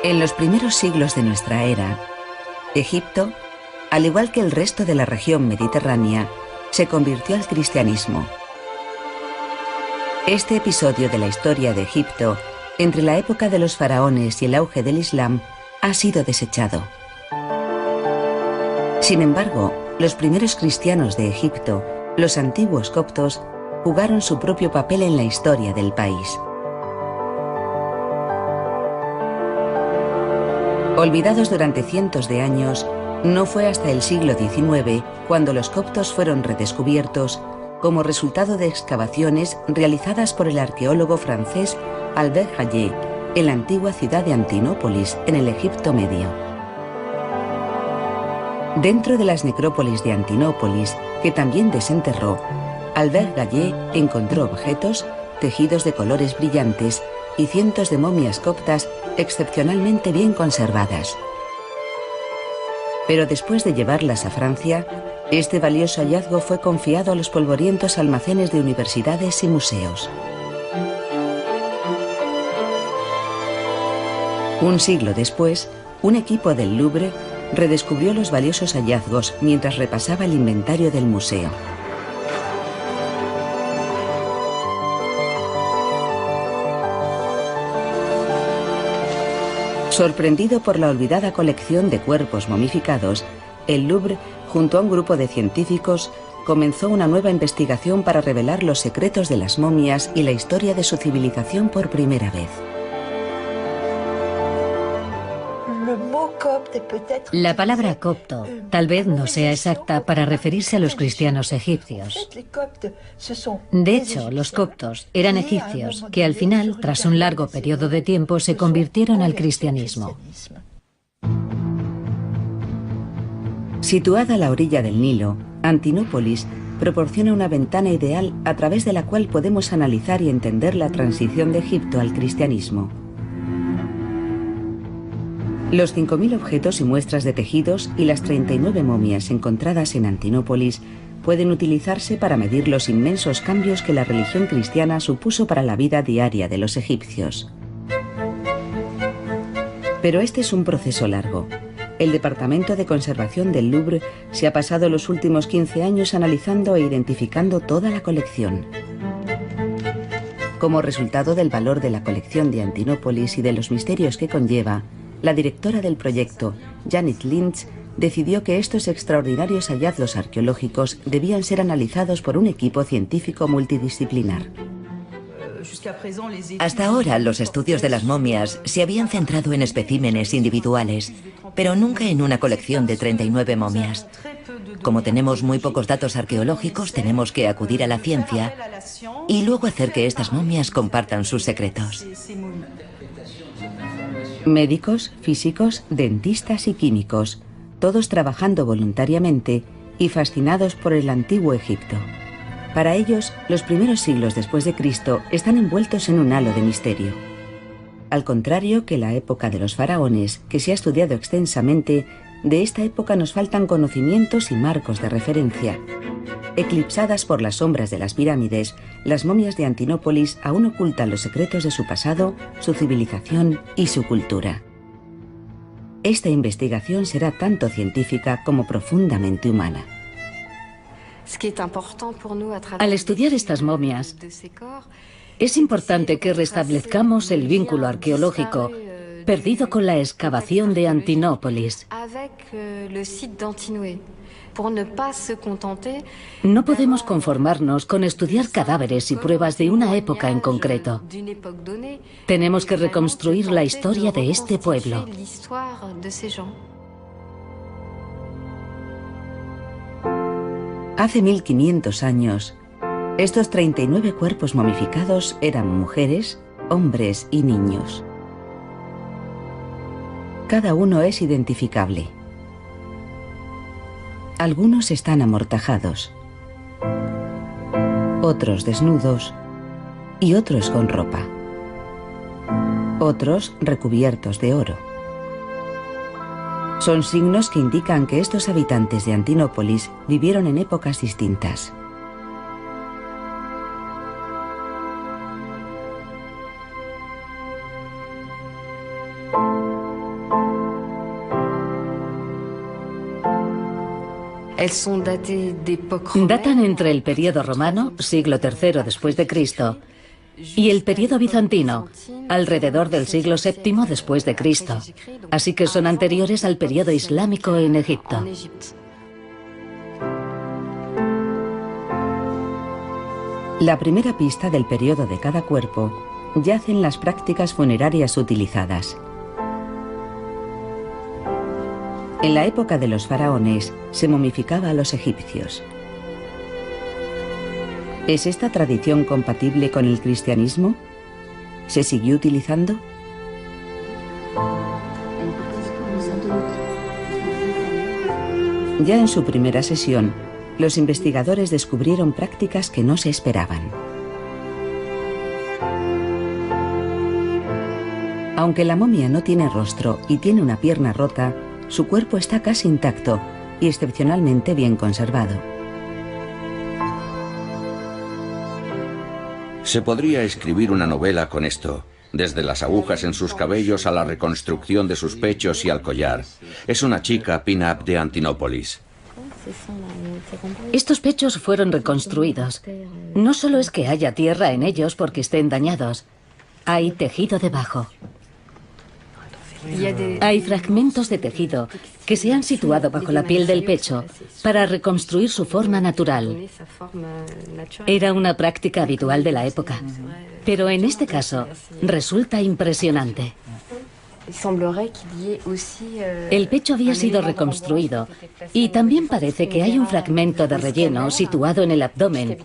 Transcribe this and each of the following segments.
En los primeros siglos de nuestra era, Egipto, al igual que el resto de la región mediterránea, se convirtió al cristianismo. Este episodio de la historia de Egipto, entre la época de los faraones y el auge del Islam, ha sido desechado. Sin embargo, los primeros cristianos de Egipto, los antiguos coptos, jugaron su propio papel en la historia del país. Olvidados durante cientos de años, no fue hasta el siglo XIX cuando los coptos fueron redescubiertos como resultado de excavaciones realizadas por el arqueólogo francés Albert Hayet en la antigua ciudad de Antinópolis, en el Egipto Medio. Dentro de las necrópolis de Antinópolis, que también desenterró, Albert Hayet encontró objetos, tejidos de colores brillantes y cientos de momias coptas excepcionalmente bien conservadas. Pero después de llevarlas a Francia, este valioso hallazgo fue confiado a los polvorientos almacenes de universidades y museos. Un siglo después, un equipo del Louvre redescubrió los valiosos hallazgos mientras repasaba el inventario del museo. Sorprendido por la olvidada colección de cuerpos momificados, el Louvre, junto a un grupo de científicos, comenzó una nueva investigación para revelar los secretos de las momias y la historia de su civilización por primera vez. La palabra copto tal vez no sea exacta para referirse a los cristianos egipcios. De hecho, los coptos eran egipcios que al final, tras un largo periodo de tiempo, se convirtieron al cristianismo. Situada a la orilla del Nilo, Antinópolis proporciona una ventana ideal a través de la cual podemos analizar y entender la transición de Egipto al cristianismo. Los 5.000 objetos y muestras de tejidos y las 39 momias encontradas en Antinópolis pueden utilizarse para medir los inmensos cambios que la religión cristiana supuso para la vida diaria de los egipcios. Pero este es un proceso largo. El Departamento de Conservación del Louvre se ha pasado los últimos 15 años analizando e identificando toda la colección. Como resultado del valor de la colección de Antinópolis y de los misterios que conlleva, la directora del proyecto, Janet Lynch, decidió que estos extraordinarios hallazgos arqueológicos debían ser analizados por un equipo científico multidisciplinar. Hasta ahora, los estudios de las momias se habían centrado en especímenes individuales, pero nunca en una colección de 39 momias. Como tenemos muy pocos datos arqueológicos, tenemos que acudir a la ciencia y luego hacer que estas momias compartan sus secretos. Médicos, físicos, dentistas y químicos, todos trabajando voluntariamente y fascinados por el antiguo Egipto. Para ellos, los primeros siglos después de Cristo están envueltos en un halo de misterio. Al contrario que la época de los faraones, que se ha estudiado extensamente, de esta época nos faltan conocimientos y marcos de referencia. Eclipsadas por las sombras de las pirámides, las momias de Antinópolis aún ocultan los secretos de su pasado, su civilización y su cultura. Esta investigación será tanto científica como profundamente humana. Al estudiar estas momias, es importante que restablezcamos el vínculo arqueológico perdido con la excavación de Antinópolis. No podemos conformarnos con estudiar cadáveres y pruebas de una época en concreto. Tenemos que reconstruir la historia de este pueblo. Hace 1500 años, estos 39 cuerpos momificados eran mujeres, hombres y niños. Cada uno es identificable. Algunos están amortajados, otros desnudos y otros con ropa, otros recubiertos de oro. Son signos que indican que estos habitantes de Antinópolis vivieron en épocas distintas. Datan entre el periodo romano, siglo III después de Cristo, y el periodo bizantino, alrededor del siglo VII después de Cristo. Así que son anteriores al periodo islámico en Egipto. La primera pista del periodo de cada cuerpo yace en las prácticas funerarias utilizadas. En la época de los faraones se momificaba a los egipcios. ¿Es esta tradición compatible con el cristianismo? ¿Se siguió utilizando? Ya en su primera sesión, los investigadores descubrieron prácticas que no se esperaban. Aunque la momia no tiene rostro y tiene una pierna rota, su cuerpo está casi intacto y excepcionalmente bien conservado. Se podría escribir una novela con esto, desde las agujas en sus cabellos a la reconstrucción de sus pechos y al collar. Es una chica pin-up de Antinópolis. Estos pechos fueron reconstruidos. No solo es que haya tierra en ellos porque estén dañados, hay tejido debajo. Hay fragmentos de tejido que se han situado bajo la piel del pecho para reconstruir su forma natural. Era una práctica habitual de la época, pero en este caso resulta impresionante. El pecho había sido reconstruido y también parece que hay un fragmento de relleno situado en el abdomen,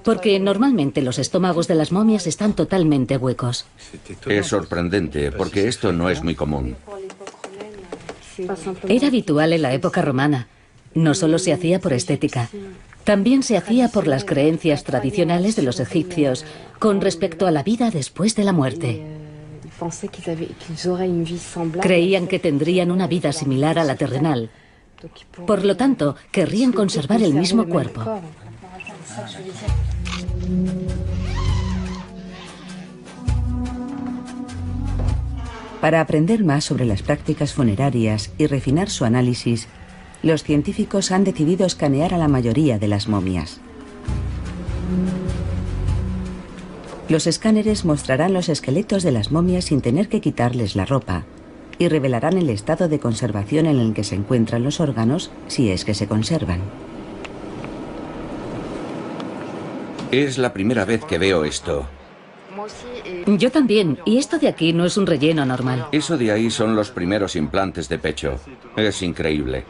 porque normalmente los estómagos de las momias están totalmente huecos. Es sorprendente, porque esto no es muy común. Era habitual en la época romana. No solo se hacía por estética, también se hacía por las creencias tradicionales de los egipcios con respecto a la vida después de la muerte. Creían que tendrían una vida similar a la terrenal. Por lo tanto, querrían conservar el mismo cuerpo. Para aprender más sobre las prácticas funerarias y refinar su análisis, los científicos han decidido escanear a la mayoría de las momias. Los escáneres mostrarán los esqueletos de las momias sin tener que quitarles la ropa y revelarán el estado de conservación en el que se encuentran los órganos, si es que se conservan. Es la primera vez que veo esto. Yo también, y esto de aquí no es un relleno normal. Eso de ahí son los primeros implantes de pecho. Es increíble.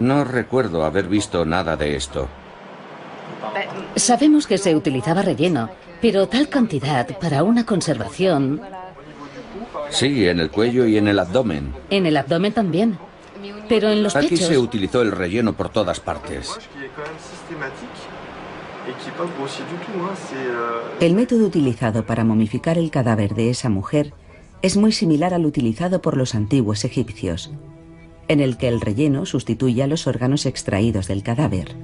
No recuerdo haber visto nada de esto. Sabemos que se utilizaba relleno, pero tal cantidad para una conservación... Sí, en el cuello y en el abdomen. En el abdomen también, pero en los Aquí pechos... se utilizó el relleno por todas partes. El método utilizado para momificar el cadáver de esa mujer es muy similar al utilizado por los antiguos egipcios, en el que el relleno sustituye a los órganos extraídos del cadáver.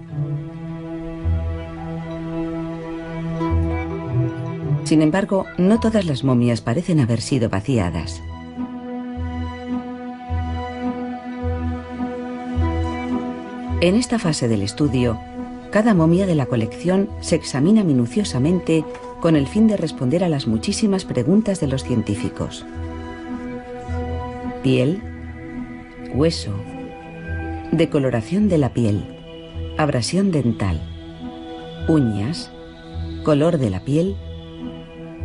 Sin embargo, no todas las momias parecen haber sido vaciadas. En esta fase del estudio, cada momia de la colección se examina minuciosamente con el fin de responder a las muchísimas preguntas de los científicos. Piel, hueso, decoloración de la piel, abrasión dental, uñas, color de la piel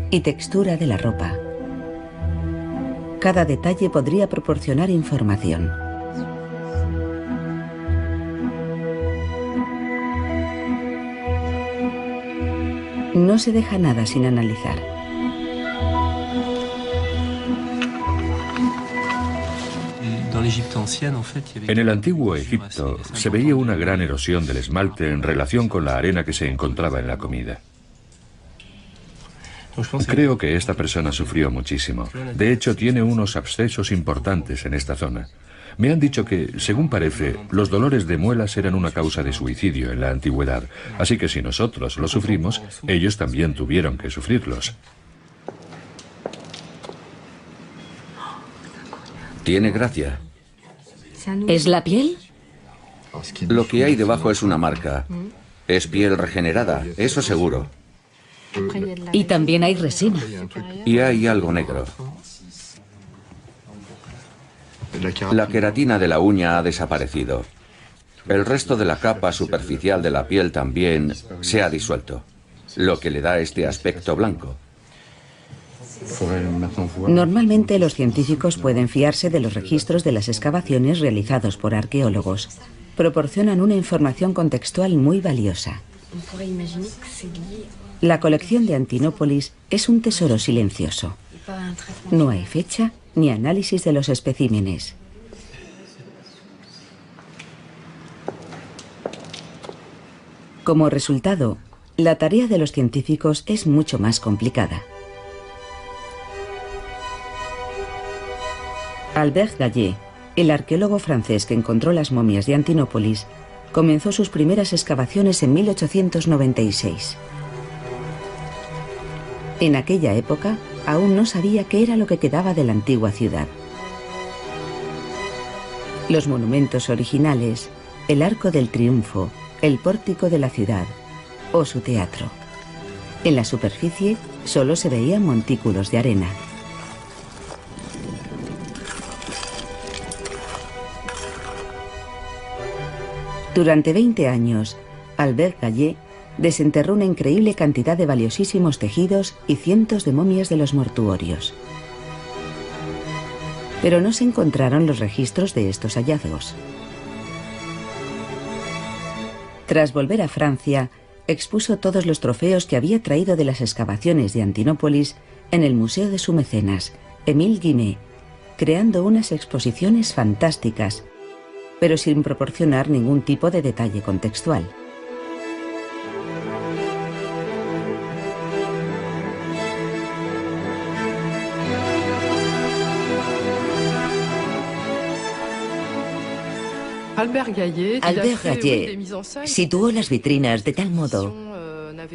y textura de la ropa. Cada detalle podría proporcionar información. No se deja nada sin analizar. En el antiguo Egipto se veía una gran erosión del esmalte en relación con la arena que se encontraba en la comida. Creo que esta persona sufrió muchísimo. De hecho, tiene unos abscesos importantes en esta zona. Me han dicho que, según parece, los dolores de muelas eran una causa de suicidio en la antigüedad. Así que si nosotros los sufrimos, ellos también tuvieron que sufrirlos. Tiene gracia. ¿Es la piel? Lo que hay debajo es una marca. Es piel regenerada, eso seguro. Y también hay resina. Y hay algo negro. La queratina de la uña ha desaparecido. El resto de la capa superficial de la piel también se ha disuelto, lo que le da este aspecto blanco. Normalmente los científicos pueden fiarse de los registros de las excavaciones realizados por arqueólogos. Proporcionan una información contextual muy valiosa. La colección de Antinópolis es un tesoro silencioso. No hay fecha ni análisis de los especímenes. Como resultado, la tarea de los científicos es mucho más complicada. Albert Gallé, el arqueólogo francés que encontró las momias de Antinópolis, comenzó sus primeras excavaciones en 1896. En aquella época, aún no sabía qué era lo que quedaba de la antigua ciudad. Los monumentos originales, el Arco del Triunfo, el pórtico de la ciudad o su teatro. En la superficie solo se veían montículos de arena. Durante 20 años, Albert Gallé desenterró una increíble cantidad de valiosísimos tejidos y cientos de momias de los mortuorios. Pero no se encontraron los registros de estos hallazgos. Tras volver a Francia, expuso todos los trofeos que había traído de las excavaciones de Antinópolis en el museo de su mecenas, Émile Guimet, creando unas exposiciones fantásticas, pero sin proporcionar ningún tipo de detalle contextual. Albert Gallé situó las vitrinas de tal modo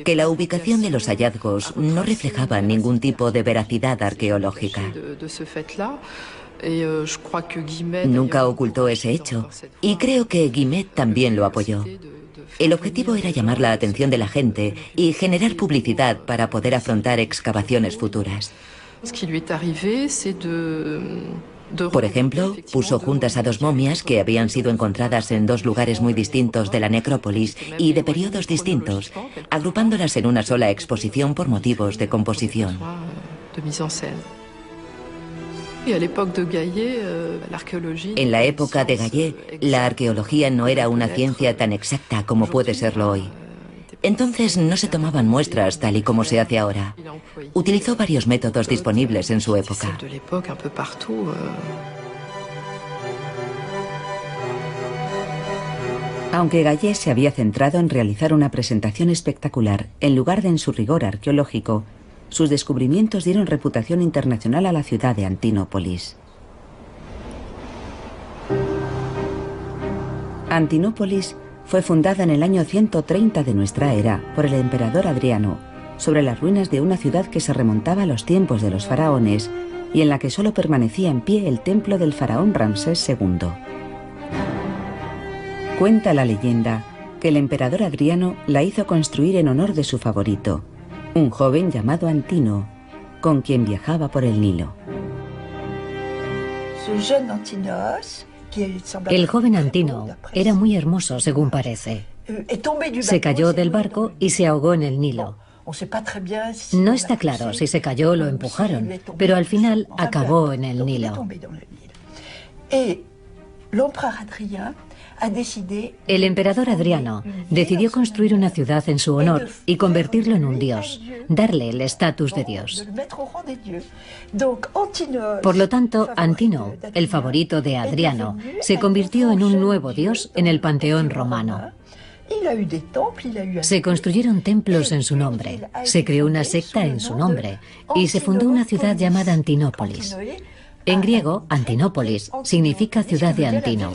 que la ubicación de los hallazgos no reflejaba ningún tipo de veracidad arqueológica. Nunca ocultó ese hecho, y creo que Guimet también lo apoyó. El objetivo era llamar la atención de la gente y generar publicidad para poder afrontar excavaciones futuras. Por ejemplo, puso juntas a dos momias que habían sido encontradas en dos lugares muy distintos de la necrópolis y de periodos distintos, agrupándolas en una sola exposición por motivos de composición. En la época de Gallé, la arqueología no era una ciencia tan exacta como puede serlo hoy. Entonces no se tomaban muestras tal y como se hace ahora. Utilizó varios métodos disponibles en su época. Aunque Gallé se había centrado en realizar una presentación espectacular en lugar de en su rigor arqueológico, sus descubrimientos dieron reputación internacional a la ciudad de Antinópolis. Antinópolis fue fundada en el año 130 de nuestra era por el emperador Adriano, sobre las ruinas de una ciudad que se remontaba a los tiempos de los faraones y en la que solo permanecía en pie el templo del faraón Ramsés II. Cuenta la leyenda que el emperador Adriano la hizo construir en honor de su favorito, un joven llamado Antino, con quien viajaba por el Nilo. El joven Antino era muy hermoso, según parece. Se cayó del barco y se ahogó en el Nilo. No está claro si se cayó o lo empujaron, pero al final acabó en el Nilo. El emperador Adriano decidió construir una ciudad en su honor y convertirlo en un dios, darle el estatus de dios. Por lo tanto, Antino, el favorito de Adriano, se convirtió en un nuevo dios en el panteón romano. Se construyeron templos en su nombre, se creó una secta en su nombre y se fundó una ciudad llamada Antinópolis. En griego, Antinópolis significa ciudad de Antino.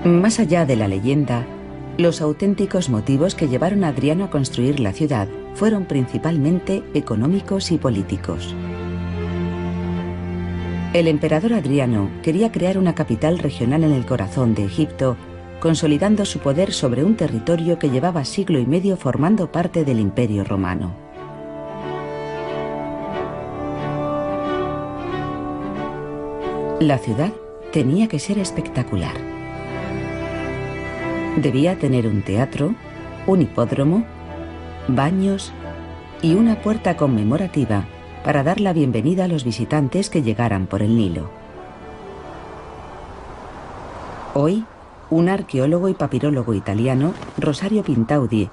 Más allá de la leyenda, los auténticos motivos que llevaron a Adriano a construir la ciudad fueron principalmente económicos y políticos. El emperador Adriano quería crear una capital regional en el corazón de Egipto, consolidando su poder sobre un territorio que llevaba siglo y medio formando parte del Imperio Romano. La ciudad tenía que ser espectacular. Debía tener un teatro, un hipódromo, baños y una puerta conmemorativa para dar la bienvenida a los visitantes que llegaran por el Nilo. Hoy, un arqueólogo y papirólogo italiano, Rosario Pintaudi,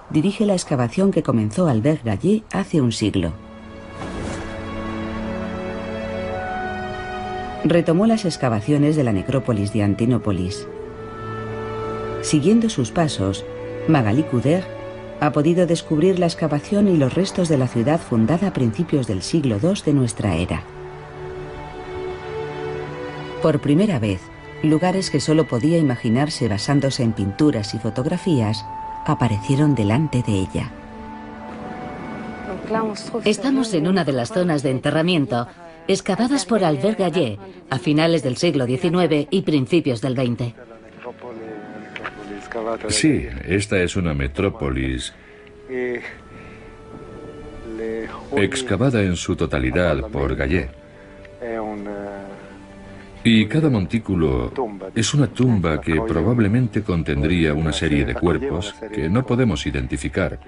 dirige la excavación que comenzó Albert Gallé hace un siglo. Retomó las excavaciones de la necrópolis de Antinópolis. Siguiendo sus pasos, Magali Couder ha podido descubrir la excavación y los restos de la ciudad fundada a principios del siglo II de nuestra era. Por primera vez, lugares que solo podía imaginarse basándose en pinturas y fotografías aparecieron delante de ella. Estamos en una de las zonas de enterramiento excavadas por Albert Gallé a finales del siglo XIX y principios del XX. Sí, esta es una metrópolis excavada en su totalidad por Gallé. Y cada montículo es una tumba que probablemente contendría una serie de cuerpos que no podemos identificar,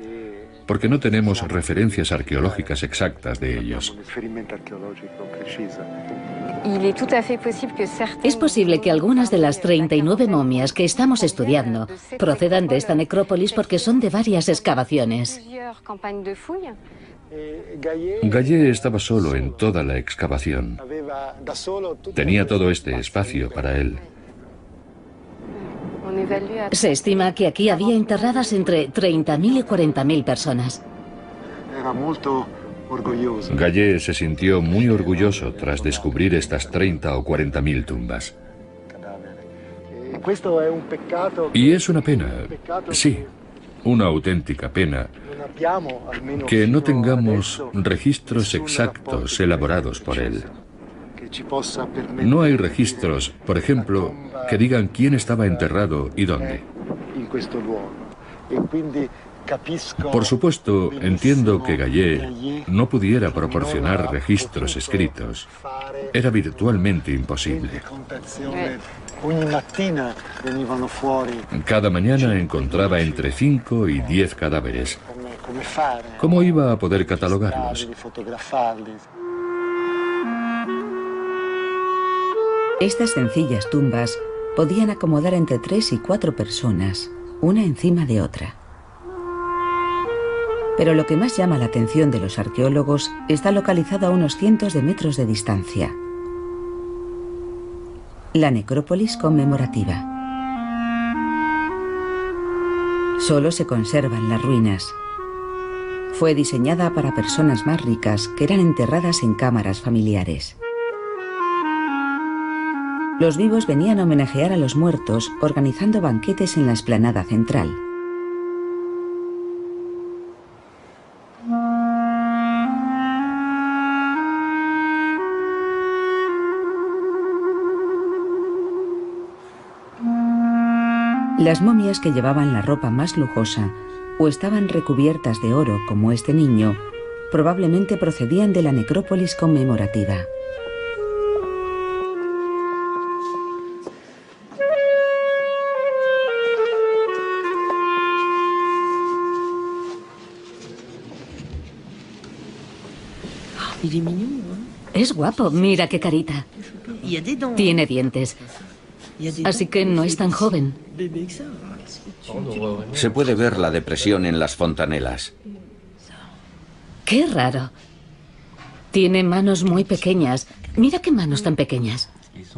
porque no tenemos referencias arqueológicas exactas de ellos. Es posible que algunas de las 39 momias que estamos estudiando procedan de esta necrópolis porque son de varias excavaciones. Gallé estaba solo en toda la excavación. Tenía todo este espacio para él. Se estima que aquí había enterradas entre 30.000 y 40.000 personas. Gallé se sintió muy orgulloso tras descubrir estas 30 o 40.000 tumbas. Y es una pena, sí, una auténtica pena, que no tengamos registros exactos elaborados por él. No hay registros, por ejemplo, que digan quién estaba enterrado y dónde. Por supuesto, entiendo que Gallé no pudiera proporcionar registros escritos. Era virtualmente imposible. Cada mañana encontraba entre 5 y 10 cadáveres. ¿Cómo iba a poder catalogarlos? Estas sencillas tumbas podían acomodar entre 3 y 4 personas, una encima de otra. Pero lo que más llama la atención de los arqueólogos está localizado a unos cientos de metros de distancia. La necrópolis conmemorativa. Solo se conservan las ruinas. Fue diseñada para personas más ricas que eran enterradas en cámaras familiares. Los vivos venían a homenajear a los muertos organizando banquetes en la explanada central. Las momias que llevaban la ropa más lujosa o estaban recubiertas de oro como este niño, probablemente procedían de la necrópolis conmemorativa. Es guapo, mira qué carita. Tiene dientes. Así que no es tan joven. Se puede ver la depresión en las fontanelas. Qué raro. Tiene manos muy pequeñas. Mira qué manos tan pequeñas.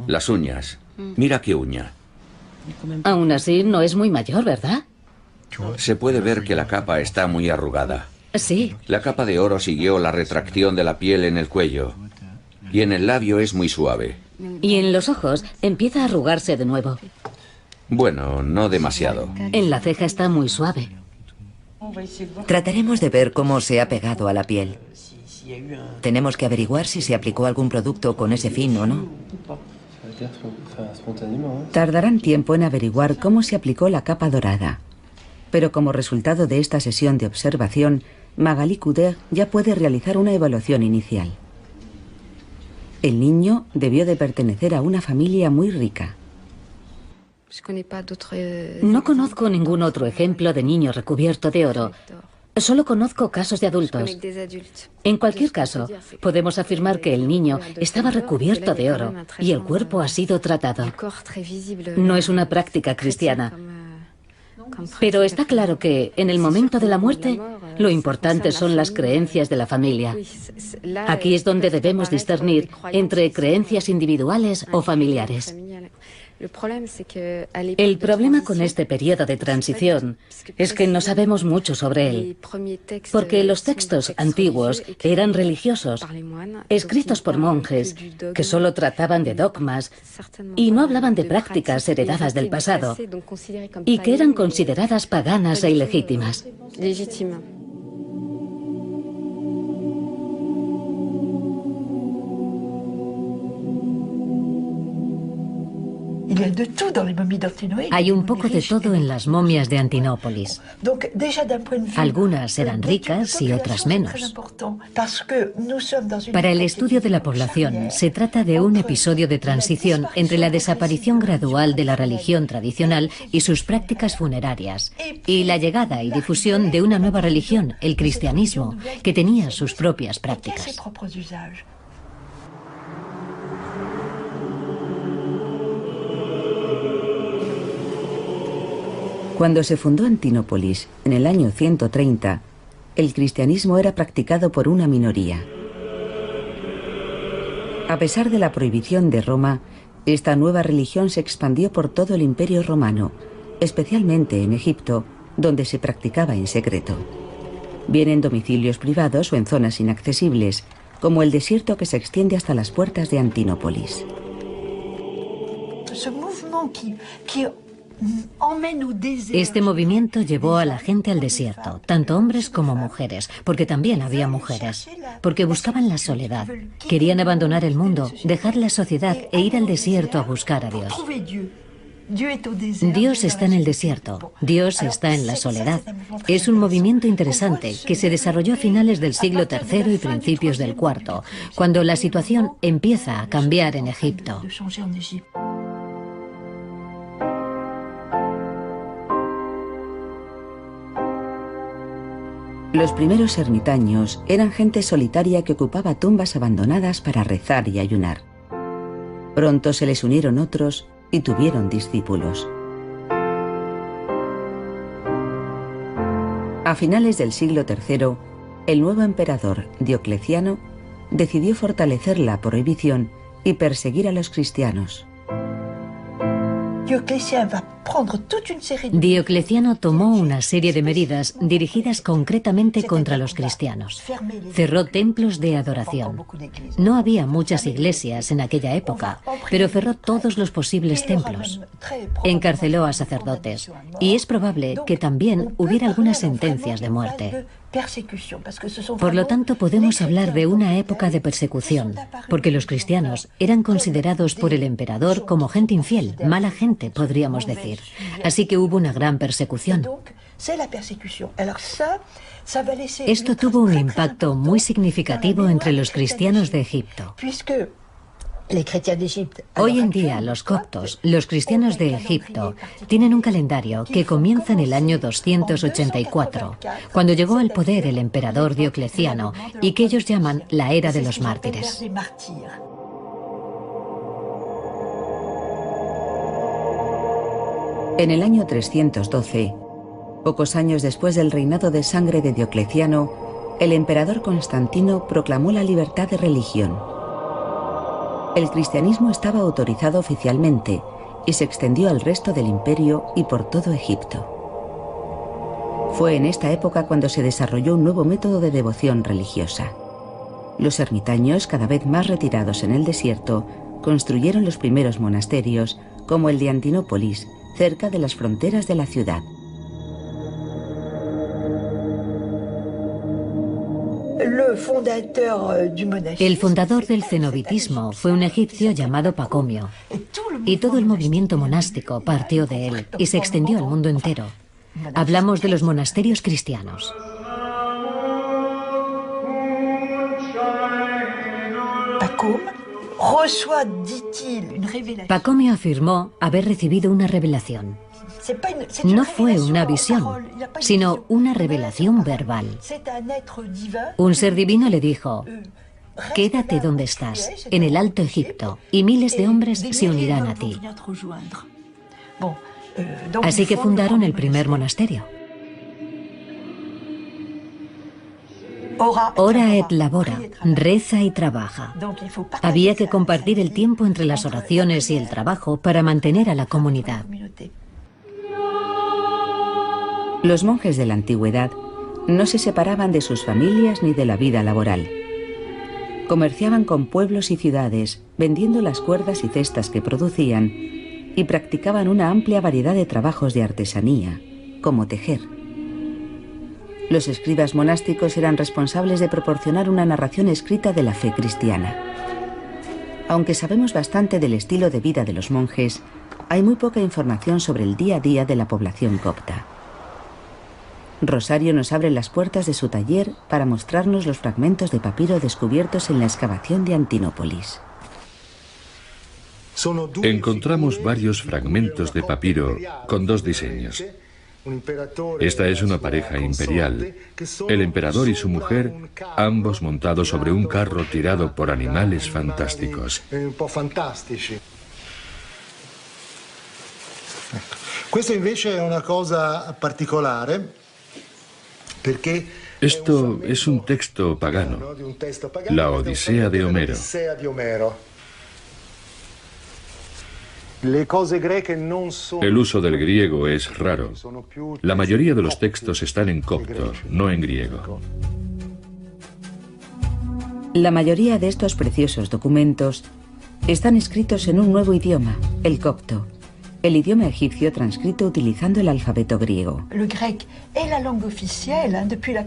Las uñas. Mira qué uña. Aún así, no es muy mayor, ¿verdad? Se puede ver que la capa está muy arrugada. Sí. La capa de oro siguió la retracción de la piel en el cuello. Y en el labio es muy suave. Y en los ojos empieza a arrugarse de nuevo. Bueno, no demasiado. En la ceja está muy suave. Trataremos de ver cómo se ha pegado a la piel. Tenemos que averiguar si se aplicó algún producto con ese fin o no. Tardarán tiempo en averiguar cómo se aplicó la capa dorada. Pero como resultado de esta sesión de observación, Magali Couder ya puede realizar una evaluación inicial. El niño debió de pertenecer a una familia muy rica. No conozco ningún otro ejemplo de niño recubierto de oro. Solo conozco casos de adultos. En cualquier caso, podemos afirmar que el niño estaba recubierto de oro y el cuerpo ha sido tratado. No es una práctica cristiana. Pero está claro que, en el momento de la muerte, lo importante son las creencias de la familia. Aquí es donde debemos discernir entre creencias individuales o familiares. El problema con este periodo de transición es que no sabemos mucho sobre él, porque los textos antiguos eran religiosos, escritos por monjes que solo trataban de dogmas y no hablaban de prácticas heredadas del pasado y que eran consideradas paganas e ilegítimas. Hay un poco de todo en las momias de Antinópolis. Algunas eran ricas y otras menos. Para el estudio de la población, se trata de un episodio de transición entre la desaparición gradual de la religión tradicional y sus prácticas funerarias, y la llegada y difusión de una nueva religión, el cristianismo, que tenía sus propias prácticas. Cuando se fundó Antinópolis, en el año 130, el cristianismo era practicado por una minoría. A pesar de la prohibición de Roma, esta nueva religión se expandió por todo el Imperio Romano, especialmente en Egipto, donde se practicaba en secreto. Bien en domicilios privados o en zonas inaccesibles, como el desierto que se extiende hasta las puertas de Antinópolis. Este movimiento llevó a la gente al desierto, tanto hombres como mujeres, porque también había mujeres, porque buscaban la soledad, querían abandonar el mundo, dejar la sociedad e ir al desierto a buscar a Dios. Dios está en el desierto, Dios está en la soledad. Es un movimiento interesante que se desarrolló a finales del siglo III y principios del IV, cuando la situación empieza a cambiar en Egipto. Los primeros ermitaños eran gente solitaria que ocupaba tumbas abandonadas para rezar y ayunar. Pronto se les unieron otros y tuvieron discípulos. A finales del siglo III, el nuevo emperador Diocleciano decidió fortalecer la prohibición y perseguir a los cristianos. Diocleciano tomó una serie de medidas dirigidas concretamente contra los cristianos. Cerró templos de adoración. No había muchas iglesias en aquella época, pero cerró todos los posibles templos. Encarceló a sacerdotes, y es probable que también hubiera algunas sentencias de muerte. Por lo tanto, podemos hablar de una época de persecución, porque los cristianos eran considerados por el emperador como gente infiel, mala gente, podríamos decir. Así que hubo una gran persecución. Esto tuvo un impacto muy significativo entre los cristianos de Egipto. Hoy en día, los coptos, los cristianos de Egipto, tienen un calendario que comienza en el año 284, cuando llegó al poder el emperador Diocleciano, y que ellos llaman la Era de los Mártires. En el año 312, pocos años después del reinado de sangre de Diocleciano, el emperador Constantino proclamó la libertad de religión. El cristianismo estaba autorizado oficialmente y se extendió al resto del imperio y por todo Egipto. Fue en esta época cuando se desarrolló un nuevo método de devoción religiosa. Los ermitaños, cada vez más retirados en el desierto, construyeron los primeros monasterios, como el de Antinópolis, cerca de las fronteras de la ciudad. El fundador del cenobitismo fue un egipcio llamado Pacomio, y todo el movimiento monástico partió de él y se extendió al mundo entero. Hablamos de los monasterios cristianos. Pacomio afirmó haber recibido una revelación. No fue una visión, sino una revelación verbal. Un ser divino le dijo: quédate donde estás, en el Alto Egipto, y miles de hombres se unirán a ti. Así que fundaron el primer monasterio. Ora et labora, reza y trabaja. Había que compartir el tiempo entre las oraciones y el trabajo para mantener a la comunidad. Los monjes de la antigüedad no se separaban de sus familias ni de la vida laboral. Comerciaban con pueblos y ciudades, vendiendo las cuerdas y cestas que producían, y practicaban una amplia variedad de trabajos de artesanía, como tejer. Los escribas monásticos eran responsables de proporcionar una narración escrita de la fe cristiana. Aunque sabemos bastante del estilo de vida de los monjes, hay muy poca información sobre el día a día de la población copta. Rosario nos abre las puertas de su taller para mostrarnos los fragmentos de papiro descubiertos en la excavación de Antinópolis. Encontramos varios fragmentos de papiro con dos diseños. Esta es una pareja imperial, el emperador y su mujer, ambos montados sobre un carro tirado por animales fantásticos. Questo invece è una cosa particolare. Esto es un texto pagano, la Odisea de Homero. El uso del griego es raro. La mayoría de los textos están en copto, no en griego. La mayoría de estos preciosos documentos están escritos en un nuevo idioma, el copto, el idioma egipcio transcrito utilizando el alfabeto griego.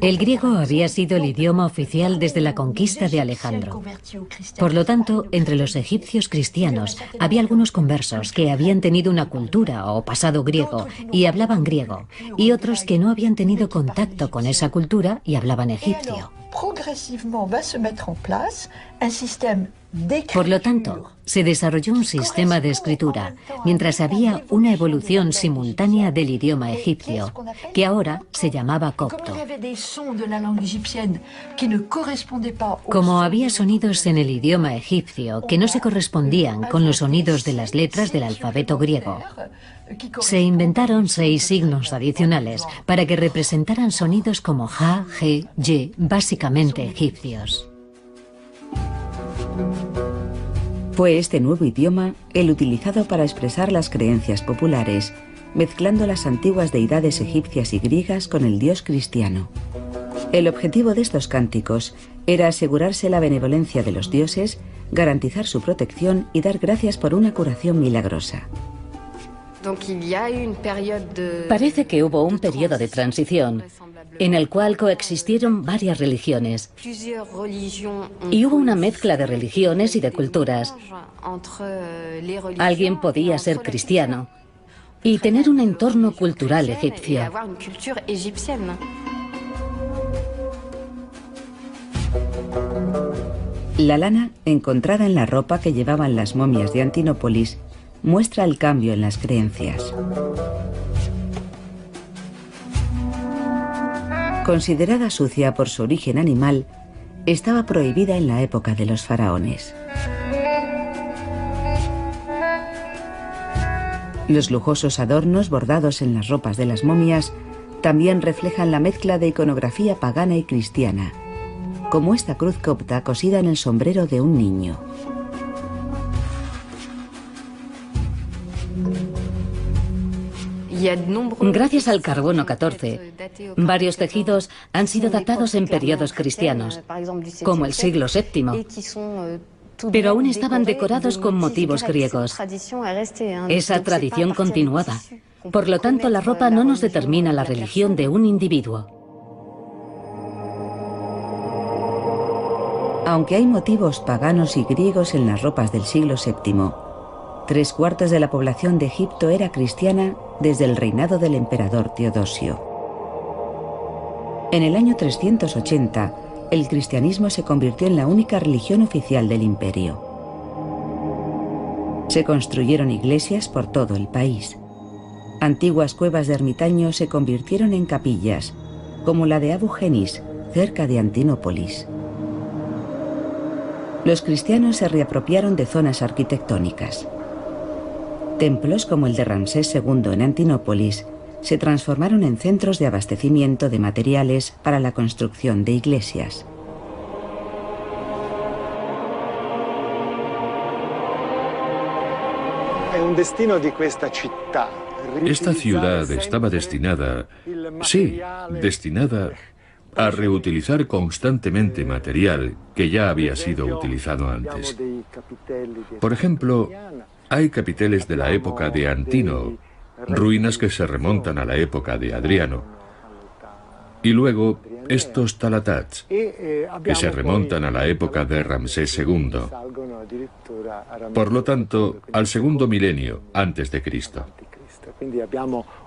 El griego había sido el idioma oficial desde la conquista de Alejandro. Por lo tanto, entre los egipcios cristianos había algunos conversos que habían tenido una cultura o pasado griego y hablaban griego, y otros que no habían tenido contacto con esa cultura y hablaban egipcio. Por lo tanto, se desarrolló un sistema de escritura, mientras había una evolución simultánea del idioma egipcio, que ahora se llamaba copto. Como había sonidos en el idioma egipcio que no se correspondían con los sonidos de las letras del alfabeto griego, se inventaron 6 signos adicionales para que representaran sonidos como ja, je, ye, básicamente egipcios. Fue este nuevo idioma el utilizado para expresar las creencias populares, mezclando las antiguas deidades egipcias y griegas con el dios cristiano. El objetivo de estos cánticos era asegurarse la benevolencia de los dioses, garantizar su protección y dar gracias por una curación milagrosa. Parece que hubo un periodo de transición en el cual coexistieron varias religiones y hubo una mezcla de religiones y de culturas. Alguien podía ser cristiano y tener un entorno cultural egipcio. La lana, encontrada en la ropa que llevaban las momias de Antinópolis, muestra el cambio en las creencias. Considerada sucia por su origen animal, estaba prohibida en la época de los faraones. Los lujosos adornos bordados en las ropas de las momias también reflejan la mezcla de iconografía pagana y cristiana, como esta cruz copta cosida en el sombrero de un niño. Gracias al carbono 14, varios tejidos han sido datados en periodos cristianos, como el siglo VII, pero aún estaban decorados con motivos griegos. Esa tradición continuaba. Por lo tanto, la ropa no nos determina la religión de un individuo. Aunque hay motivos paganos y griegos en las ropas del siglo VII, 3/4 de la población de Egipto era cristiana desde el reinado del emperador Teodosio. En el año 380, el cristianismo se convirtió en la única religión oficial del imperio. Se construyeron iglesias por todo el país. Antiguas cuevas de ermitaños se convirtieron en capillas, como la de Abu Genis, cerca de Antinópolis. Los cristianos se reapropiaron de zonas arquitectónicas. Templos como el de Ramsés II en Antinópolis se transformaron en centros de abastecimiento de materiales para la construcción de iglesias. Esta ciudad estaba destinada a reutilizar constantemente material que ya había sido utilizado antes. Por ejemplo, hay capiteles de la época de Antino, ruinas que se remontan a la época de Adriano, y luego estos talatats, que se remontan a la época de Ramsés II, por lo tanto, al segundo milenio antes de Cristo.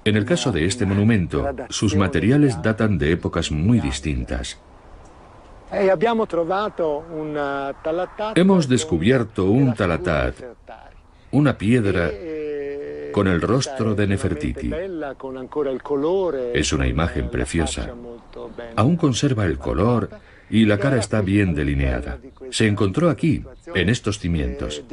En el caso de este monumento, sus materiales datan de épocas muy distintas. Hemos descubierto un talatat, una piedra con el rostro de Nefertiti. Es una imagen preciosa. Aún conserva el color y la cara está bien delineada. Se encontró aquí, en estos cimientos.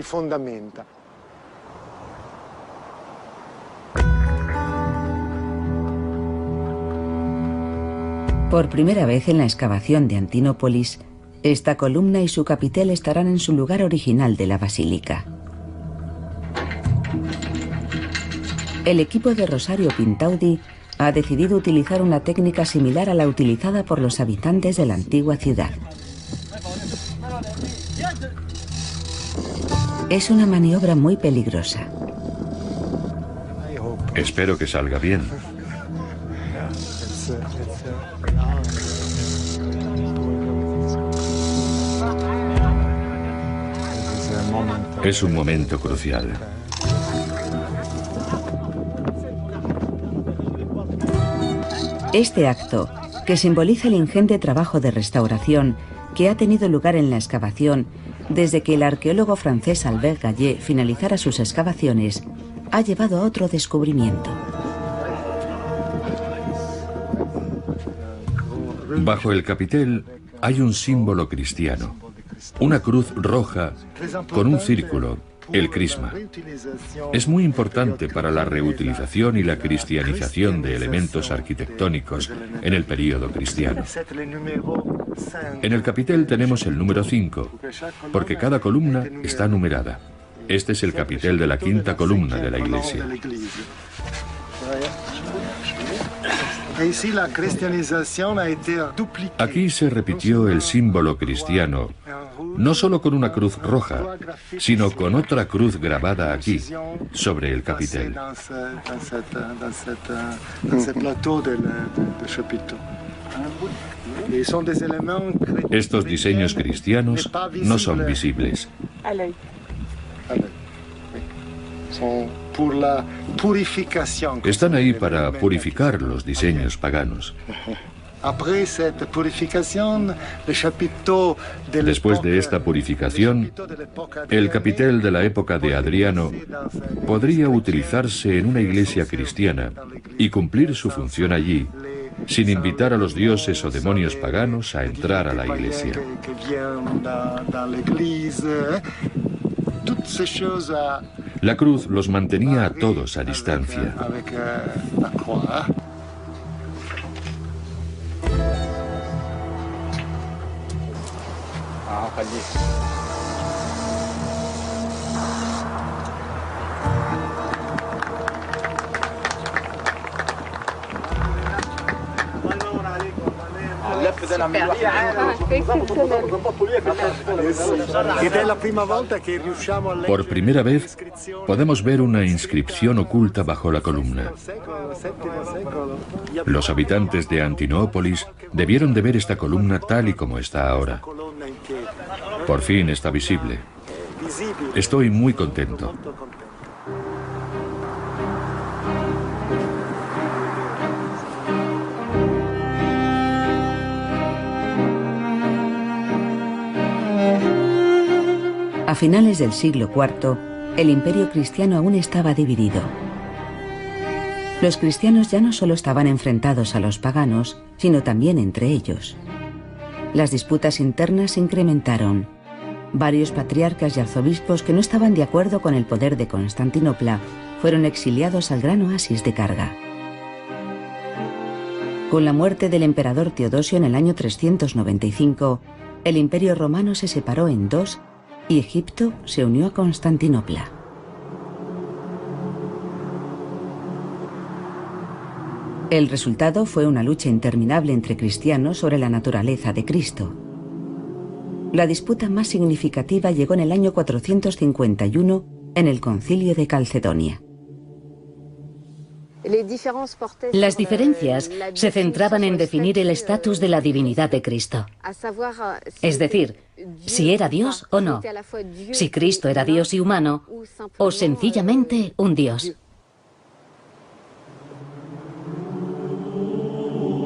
Por primera vez en la excavación de Antinópolis, esta columna y su capitel estarán en su lugar original de la basílica. El equipo de Rosario Pintaudi ha decidido utilizar una técnica similar a la utilizada por los habitantes de la antigua ciudad. Es una maniobra muy peligrosa. Espero que salga bien. Es un momento crucial. Este acto, que simboliza el ingente trabajo de restauración que ha tenido lugar en la excavación desde que el arqueólogo francés Albert Gallet finalizara sus excavaciones, ha llevado a otro descubrimiento. Bajo el capitel hay un símbolo cristiano, una cruz roja con un círculo, el crisma. Es muy importante para la reutilización y la cristianización de elementos arquitectónicos en el período cristiano. En el capitel tenemos el número 5, porque cada columna está numerada. Este es el capitel de la quinta columna de la iglesia. Aquí se repitió el símbolo cristiano, no solo con una cruz roja, sino con otra cruz grabada aquí, sobre el capitel. Estos diseños cristianos no son visibles. Están ahí para purificar los diseños paganos. Después de esta purificación, el capitel de la época de Adriano podría utilizarse en una iglesia cristiana y cumplir su función allí, sin invitar a los dioses o demonios paganos a entrar a la iglesia. La cruz los mantenía a todos a distancia. Por primera vez, podemos ver una inscripción oculta bajo la columna. Los habitantes de Antinópolis debieron de ver esta columna tal y como está ahora. Por fin está visible. Estoy muy contento. A finales del siglo IV, el imperio cristiano aún estaba dividido. Los cristianos ya no solo estaban enfrentados a los paganos, sino también entre ellos. Las disputas internas se incrementaron. Varios patriarcas y arzobispos que no estaban de acuerdo con el poder de Constantinopla fueron exiliados al gran oasis de Karga. Con la muerte del emperador Teodosio en el año 395, el imperio romano se separó en dos y Egipto se unió a Constantinopla. El resultado fue una lucha interminable entre cristianos sobre la naturaleza de Cristo. La disputa más significativa llegó en el año 451 en el Concilio de Calcedonia. Las diferencias se centraban en definir el estatus de la divinidad de Cristo. Es decir, si era Dios o no, si Cristo era Dios y humano, o sencillamente un Dios.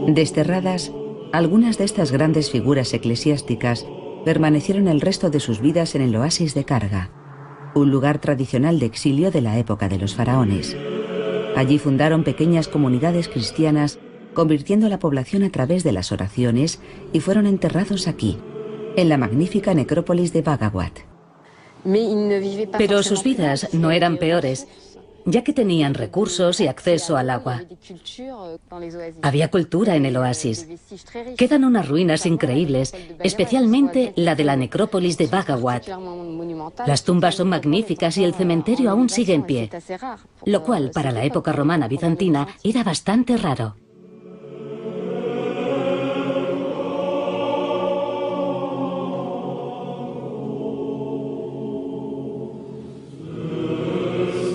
Desterradas, algunas de estas grandes figuras eclesiásticas permanecieron el resto de sus vidas en el oasis de Karga, un lugar tradicional de exilio de la época de los faraones. Allí fundaron pequeñas comunidades cristianas, convirtiendo la población a través de las oraciones, y fueron enterrados aquí, en la magnífica necrópolis de Bhagawat. Pero sus vidas no eran peores, ya que tenían recursos y acceso al agua. Había cultura en el oasis. Quedan unas ruinas increíbles, especialmente la de la necrópolis de Bhagawat. Las tumbas son magníficas y el cementerio aún sigue en pie, lo cual para la época romana bizantina era bastante raro.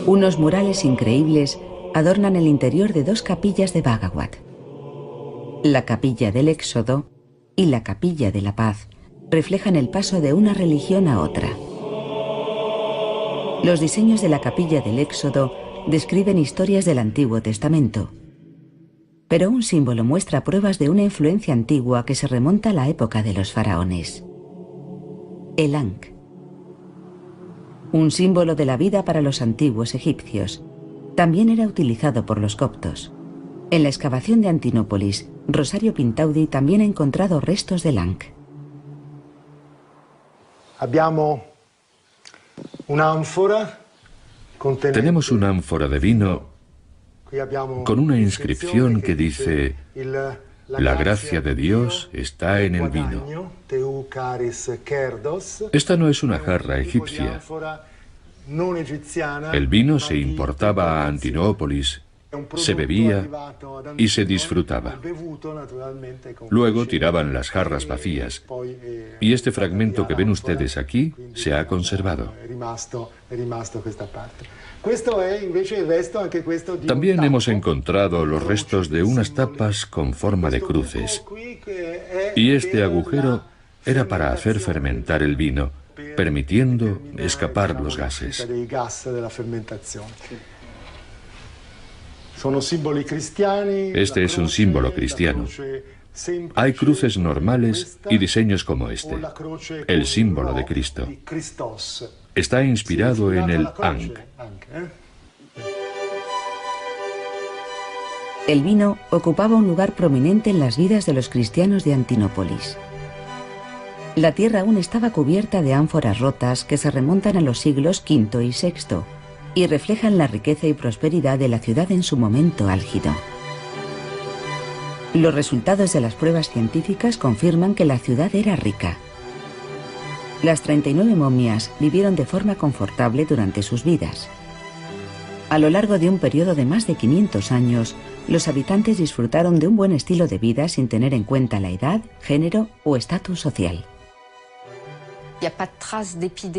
Unos murales increíbles adornan el interior de dos capillas de Bhagawat. La capilla del Éxodo y la capilla de la paz reflejan el paso de una religión a otra. Los diseños de la capilla del Éxodo describen historias del Antiguo Testamento, pero un símbolo muestra pruebas de una influencia antigua que se remonta a la época de los faraones. El Ankh, un símbolo de la vida para los antiguos egipcios, también era utilizado por los coptos. En la excavación de Antinópolis, Rosario Pintaudi también ha encontrado restos del Ankh. Tenemos una ánfora de vino con una inscripción que dice: la gracia de Dios está en el vino. Esta no es una jarra egipcia. El vino se importaba a Antinópolis, se bebía y se disfrutaba. Luego tiraban las jarras vacías, y este fragmento que ven ustedes aquí se ha conservado. También hemos encontrado los restos de unas tapas con forma de cruces, y este agujero era para hacer fermentar el vino, permitiendo escapar los gases. Este es un símbolo cristiano. Hay cruces normales y diseños como este, el símbolo de Cristo. Está inspirado en el Ankh. El vino ocupaba un lugar prominente en las vidas de los cristianos de Antinópolis. La tierra aún estaba cubierta de ánforas rotas que se remontan a los siglos V y VI y reflejan la riqueza y prosperidad de la ciudad en su momento álgido. Los resultados de las pruebas científicas confirman que la ciudad era rica. Las 39 momias vivieron de forma confortable durante sus vidas. A lo largo de un periodo de más de 500 años, los habitantes disfrutaron de un buen estilo de vida sin tener en cuenta la edad, género o estatus social.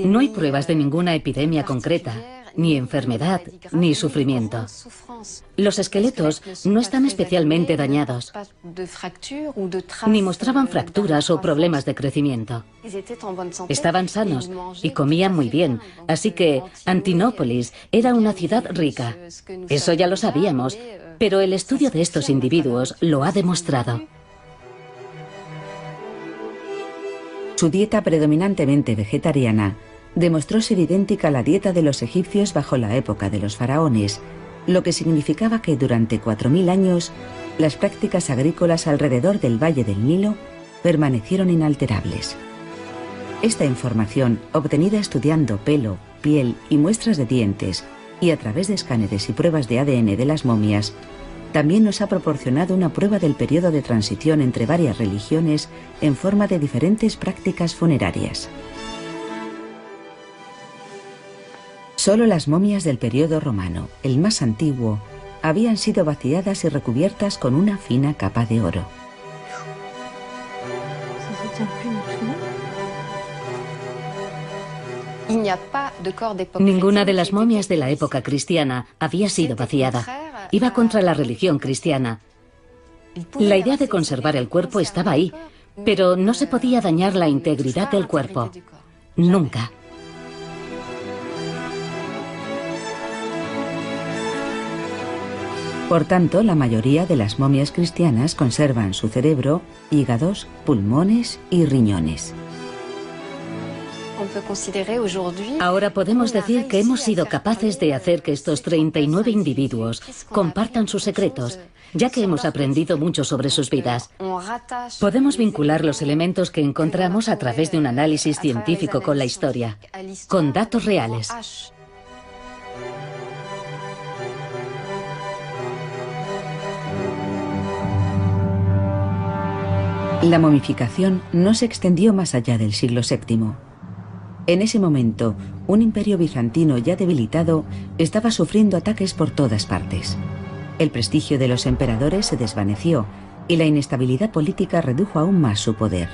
No hay pruebas de ninguna epidemia concreta, ni enfermedad, ni sufrimiento. Los esqueletos no están especialmente dañados, ni mostraban fracturas o problemas de crecimiento. Estaban sanos y comían muy bien, así que Antinópolis era una ciudad rica. Eso ya lo sabíamos, pero el estudio de estos individuos lo ha demostrado. Su dieta predominantemente vegetariana demostró ser idéntica a la dieta de los egipcios bajo la época de los faraones, lo que significaba que durante 4000 años las prácticas agrícolas alrededor del Valle del Nilo permanecieron inalterables. Esta información, obtenida estudiando pelo, piel y muestras de dientes y a través de escáneres y pruebas de ADN de las momias, también nos ha proporcionado una prueba del periodo de transición entre varias religiones en forma de diferentes prácticas funerarias. Solo las momias del periodo romano, el más antiguo, habían sido vaciadas y recubiertas con una fina capa de oro. Ninguna de las momias de la época cristiana había sido vaciada. Iba contra la religión cristiana. La idea de conservar el cuerpo estaba ahí, pero no se podía dañar la integridad del cuerpo. Nunca. Por tanto, la mayoría de las momias cristianas conservan su cerebro, hígados, pulmones y riñones. Ahora podemos decir que hemos sido capaces de hacer que estos 39 individuos compartan sus secretos, ya que hemos aprendido mucho sobre sus vidas. Podemos vincular los elementos que encontramos a través de un análisis científico con la historia, con datos reales. La momificación no se extendió más allá del siglo VII. En ese momento, un imperio bizantino ya debilitado estaba sufriendo ataques por todas partes. El prestigio de los emperadores se desvaneció y la inestabilidad política redujo aún más su poder.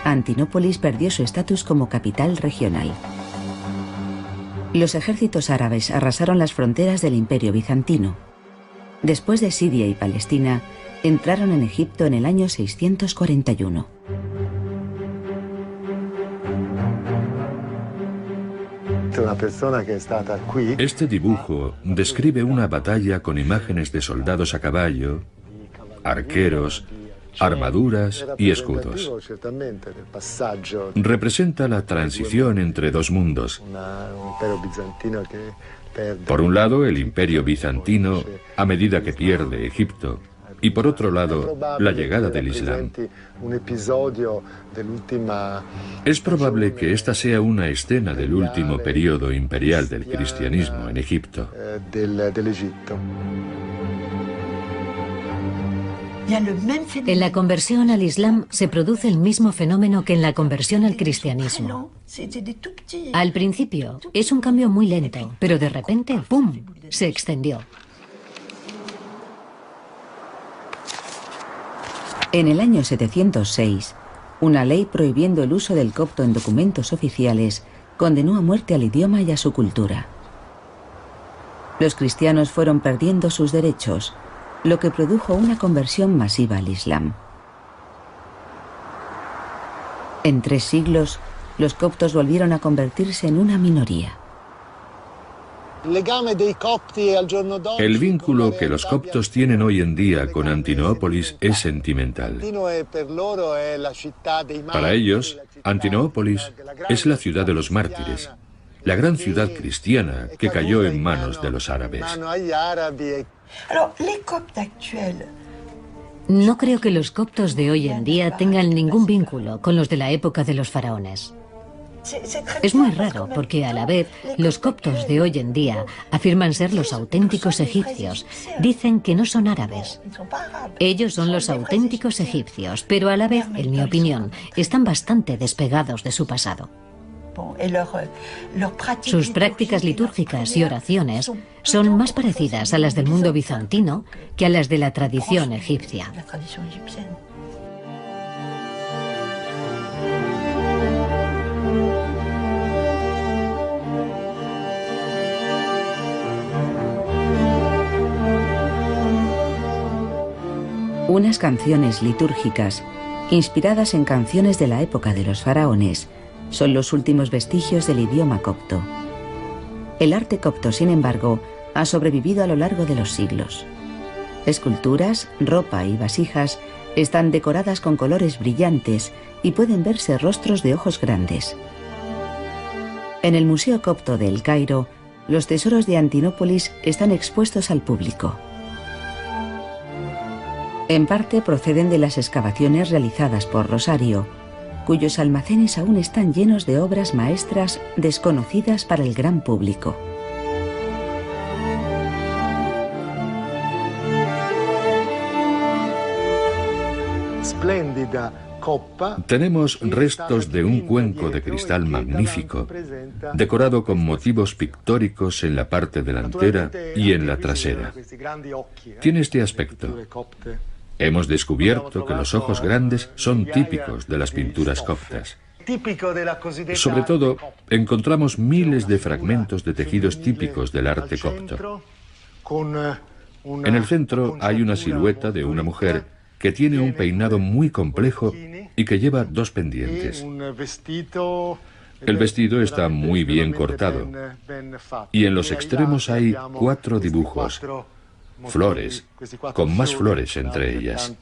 Antinópolis perdió su estatus como capital regional. Los ejércitos árabes arrasaron las fronteras del imperio bizantino. Después de Siria y Palestina, entraron en Egipto en el año 641. Este dibujo describe una batalla con imágenes de soldados a caballo, arqueros, armaduras y escudos. Representa la transición entre dos mundos. Por un lado, el imperio bizantino, a medida que pierde Egipto, y por otro lado, la llegada del Islam. Es probable que esta sea una escena del último periodo imperial del cristianismo en Egipto. En la conversión al Islam se produce el mismo fenómeno que en la conversión al cristianismo. Al principio es un cambio muy lento, pero de repente, ¡pum!, se extendió. En el año 706, una ley prohibiendo el uso del copto en documentos oficiales condenó a muerte al idioma y a su cultura. Los cristianos fueron perdiendo sus derechos, lo que produjo una conversión masiva al Islam. En 3 siglos, los coptos volvieron a convertirse en una minoría. El vínculo que los coptos tienen hoy en día con Antinópolis es sentimental. Para ellos, Antinópolis es la ciudad de los mártires, la gran ciudad cristiana que cayó en manos de los árabes. No creo que los coptos de hoy en día tengan ningún vínculo con los de la época de los faraones. Es muy raro porque a la vez los coptos de hoy en día afirman ser los auténticos egipcios. Dicen que no son árabes. Ellos son los auténticos egipcios, pero a la vez, en mi opinión, están bastante despegados de su pasado. Sus prácticas litúrgicas y oraciones son más parecidas a las del mundo bizantino que a las de la tradición egipcia. Unas canciones litúrgicas, inspiradas en canciones de la época de los faraones, son los últimos vestigios del idioma copto. El arte copto, sin embargo, ha sobrevivido a lo largo de los siglos. Esculturas, ropa y vasijas están decoradas con colores brillantes y pueden verse rostros de ojos grandes. En el Museo Copto de El Cairo, los tesoros de Antinópolis están expuestos al público. En parte proceden de las excavaciones realizadas por Rosario, cuyos almacenes aún están llenos de obras maestras desconocidas para el gran público. Tenemos restos de un cuenco de cristal magnífico, decorado con motivos pictóricos en la parte delantera y en la trasera. Tiene este aspecto. Hemos descubierto que los ojos grandes son típicos de las pinturas coptas. Sobre todo, encontramos miles de fragmentos de tejidos típicos del arte copto. En el centro hay una silueta de una mujer que tiene un peinado muy complejo y que lleva dos pendientes. El vestido está muy bien cortado y en los extremos hay 4 dibujos, flores, con más flores entre ellas.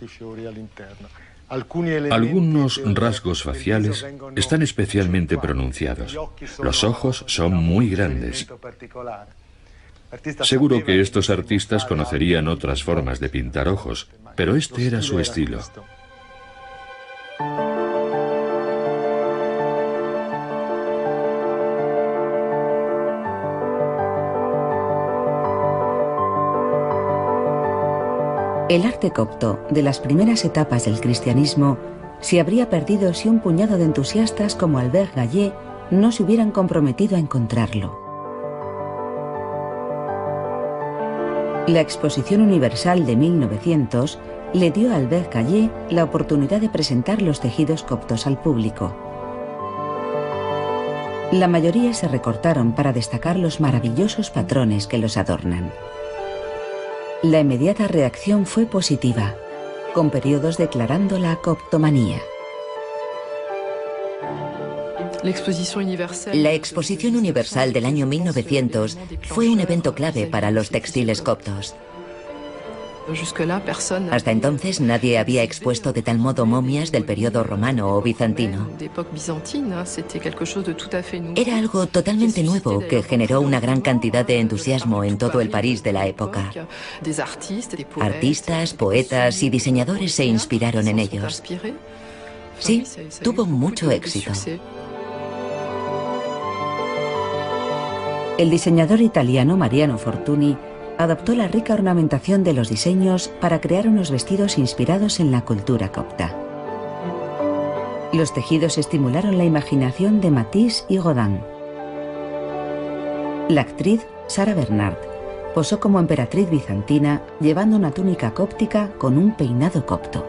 Algunos rasgos faciales están especialmente pronunciados. Los ojos son muy grandes. Seguro que estos artistas conocerían otras formas de pintar ojos, pero este era su estilo. El arte copto, de las primeras etapas del cristianismo, se habría perdido si un puñado de entusiastas como Albert Gallet no se hubieran comprometido a encontrarlo. La Exposición Universal de 1900 le dio a Albert Gallet la oportunidad de presentar los tejidos coptos al público. La mayoría se recortaron para destacar los maravillosos patrones que los adornan. La inmediata reacción fue positiva, con periodos declarando la coptomanía. La Exposición Universal del año 1900 fue un evento clave para los textiles coptos. Hasta entonces nadie había expuesto de tal modo momias del periodo romano o bizantino. Era algo totalmente nuevo que generó una gran cantidad de entusiasmo en todo el París de la época. Artistas, poetas y diseñadores se inspiraron en ellos. Sí, tuvo mucho éxito. El diseñador italiano Mariano Fortuny adoptó la rica ornamentación de los diseños para crear unos vestidos inspirados en la cultura copta. Los tejidos estimularon la imaginación de Matisse y Rodin. La actriz Sara Bernard posó como emperatriz bizantina llevando una túnica cóptica con un peinado copto.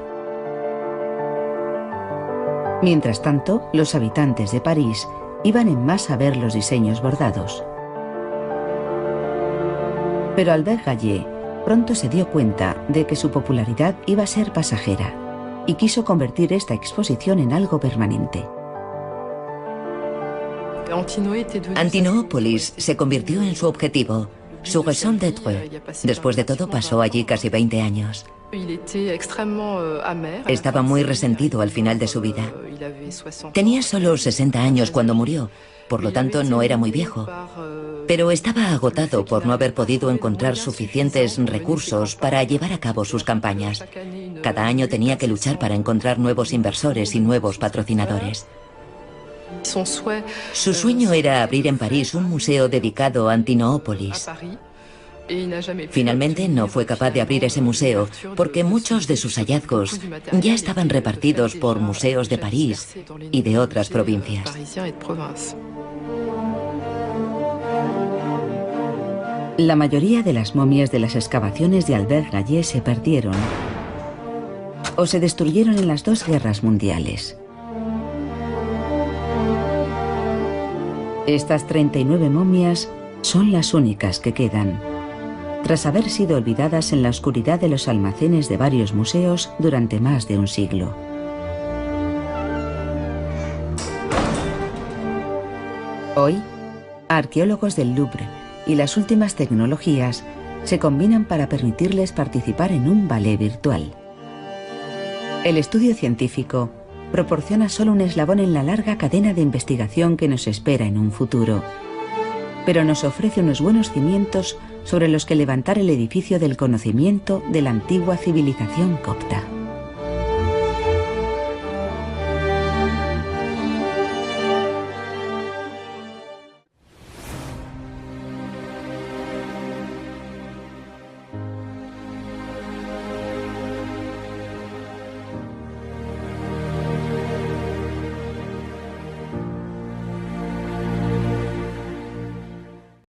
Mientras tanto, los habitantes de París iban en masa a ver los diseños bordados. Pero Albert Gallet pronto se dio cuenta de que su popularidad iba a ser pasajera y quiso convertir esta exposición en algo permanente. Antinópolis se convirtió en su objetivo, su raison d'être. Después de todo, pasó allí casi 20 años. Estaba muy resentido al final de su vida. Tenía solo 60 años cuando murió, por lo tanto no era muy viejo. Pero estaba agotado por no haber podido encontrar suficientes recursos para llevar a cabo sus campañas. Cada año tenía que luchar para encontrar nuevos inversores y nuevos patrocinadores. Su sueño era abrir en París un museo dedicado a Antinópolis. Finalmente no fue capaz de abrir ese museo porque muchos de sus hallazgos ya estaban repartidos por museos de París y de otras provincias. La mayoría de las momias de las excavaciones de Albert Gallet se perdieron o se destruyeron en las 2 guerras mundiales. Estas 39 momias son las únicas que quedan. tras haber sido olvidadas en la oscuridad de los almacenes de varios museos durante más de un siglo. Hoy, arqueólogos del Louvre y las últimas tecnologías se combinan para permitirles participar en un ballet virtual. El estudio científico proporciona solo un eslabón en la larga cadena de investigación que nos espera en un futuro, pero nos ofrece unos buenos cimientos sobre los que levantar el edificio del conocimiento de la antigua civilización copta.